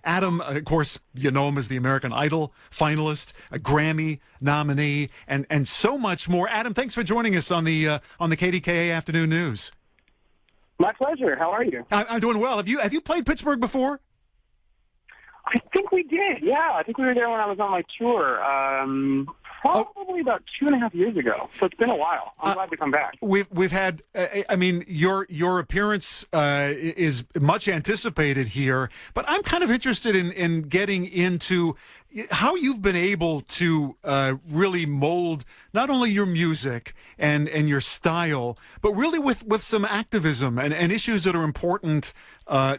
Adam, of course, you know him as the American Idol finalist, a Grammy nominee, and so much more. Adam, thanks for joining us on the KDKA Afternoon News. My pleasure. How are you? I'm doing well. Have you played Pittsburgh before? I think we did. Yeah, I think we were there when I was on my tour. Probably about 2.5 years ago. So it's been a while. I'm glad to come back. We've had. I mean, your appearance is much anticipated here, but I'm kind of interested in getting into how you've been able to really mold not only your music and your style, but really with some activism and issues that are important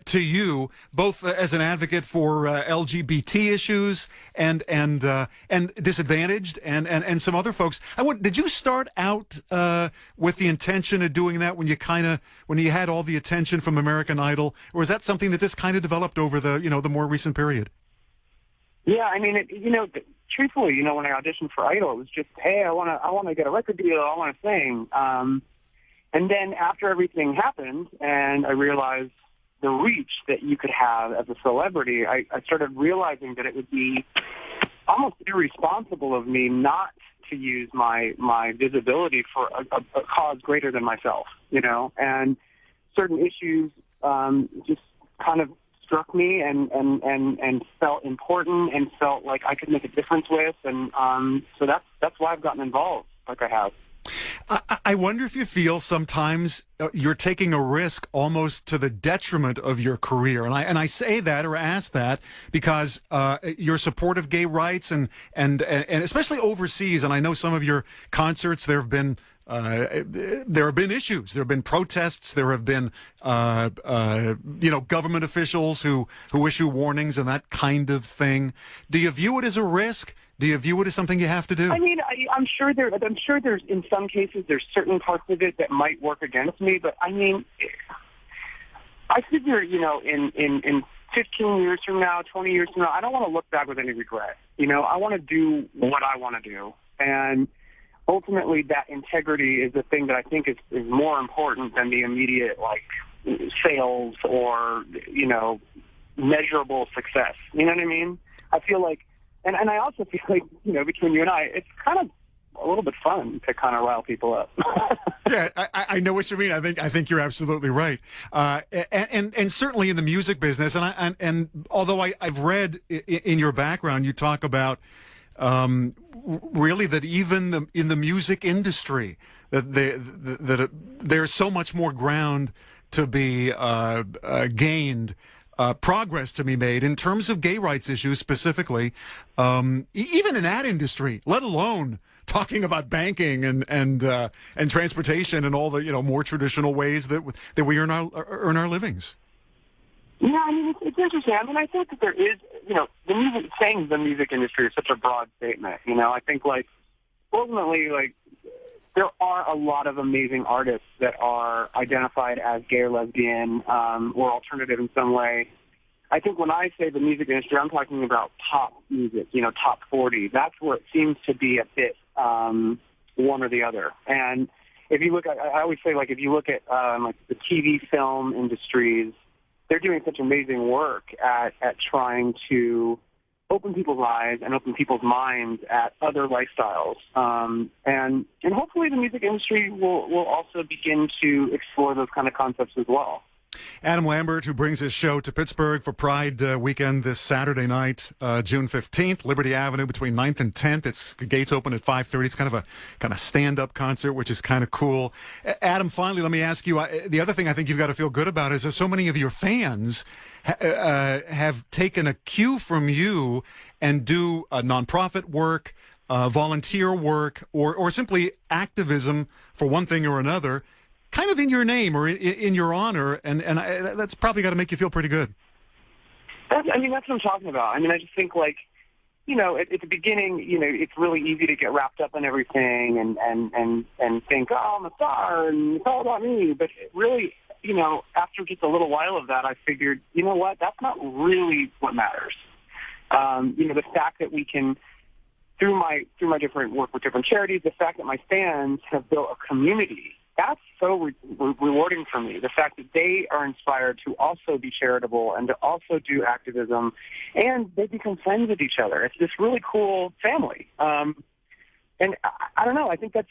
to you, both as an advocate for LGBT issues and disadvantaged and some other folks. Did you start out with the intention of doing that when you had all the attention from American Idol, or is that something that just kind of developed over the more recent period? Yeah, I mean, truthfully, when I auditioned for Idol, it was just, hey, I want to get a record deal, I want to sing. And then after everything happened, and I realized the reach that you could have as a celebrity, I started realizing that it would be almost irresponsible of me not to use my visibility for a cause greater than myself, and certain issues just kind of struck me and felt important and felt like I could make a difference with, and so that's why I've gotten involved like I have. I wonder if you feel sometimes you're taking a risk almost to the detriment of your career, and I say that or ask that because your support of gay rights and especially overseas, and I know some of your concerts there have been issues, there have been protests, there have been government officials who issue warnings and that kind of thing. Do you view it as a risk? Do you view it as something you have to do? I mean, I'm sure there's in some cases there's certain parts of it that might work against me, but I mean, I figure in 15 years from now, 20 years from now, I don't want to look back with any regret. I want to do what I want to do, and ultimately that integrity is the thing that I think is more important than the immediate sales or measurable success. You know what I mean? I feel like. And I also feel like, between you and I, it's kind of a little bit fun to kind of rile people up. Yeah, I know what you mean. I think you're absolutely right. And certainly in the music business, and although I've read in your background, you talk about really that even in the music industry, that there's so much more ground to be gained. Progress to be made in terms of gay rights issues specifically, even in that industry, let alone talking about banking and transportation and all the more traditional ways that we earn our livings. Yeah, I mean it's interesting. I mean I think that there is the music industry is such a broad statement. I think ultimately there are a lot of amazing artists that are identified as gay or lesbian or alternative in some way. I think when I say the music industry, I'm talking about pop music, top 40. That's where it seems to be a bit one or the other. And if you look at, I always say, if you look at the TV film industries, they're doing such amazing work at trying to open people's eyes and open people's minds at other lifestyles. And hopefully the music industry will also begin to explore those kind of concepts as well. Adam Lambert, who brings his show to Pittsburgh for Pride weekend this Saturday night, June 15th, Liberty Avenue between 9th and 10th. The gates open at 5:30. It's kind of stand-up concert, which is kind of cool. Adam, finally, let me ask you, the other thing I think you've got to feel good about is that so many of your fans have taken a cue from you and do nonprofit work, volunteer work, or simply activism for one thing or another, kind of in your name or in your honor, and that's probably got to make you feel pretty good. That's what I'm talking about. I mean, I just think at the beginning, it's really easy to get wrapped up in everything and think, oh, I'm a star and it's all about me. But really, after just a little while of that, I figured, you know what, that's not really what matters. The fact that we can, through my different work with different charities, the fact that my fans have built a community that's so rewarding for me. The fact that they are inspired to also be charitable and to also do activism, and they become friends with each other. It's this really cool family. And I don't know. I think that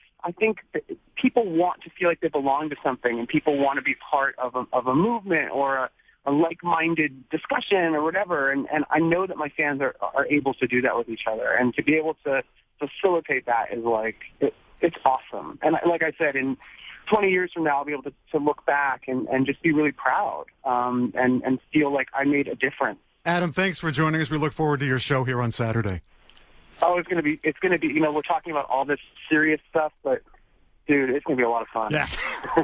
people want to feel like they belong to something, and people want to be part of a movement or a like-minded discussion or whatever. And I know that my fans are able to do that with each other, and to be able to facilitate that is like it's awesome. And like I said, in 20 years from now, I'll be able to look back and just be really proud and feel like I made a difference. Adam, thanks for joining us. We look forward to your show here on Saturday. Oh, it's gonna be. We're talking about all this serious stuff, but dude, it's gonna be a lot of fun. Yeah.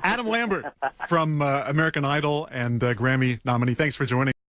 Adam Lambert from American Idol and Grammy nominee. Thanks for joining.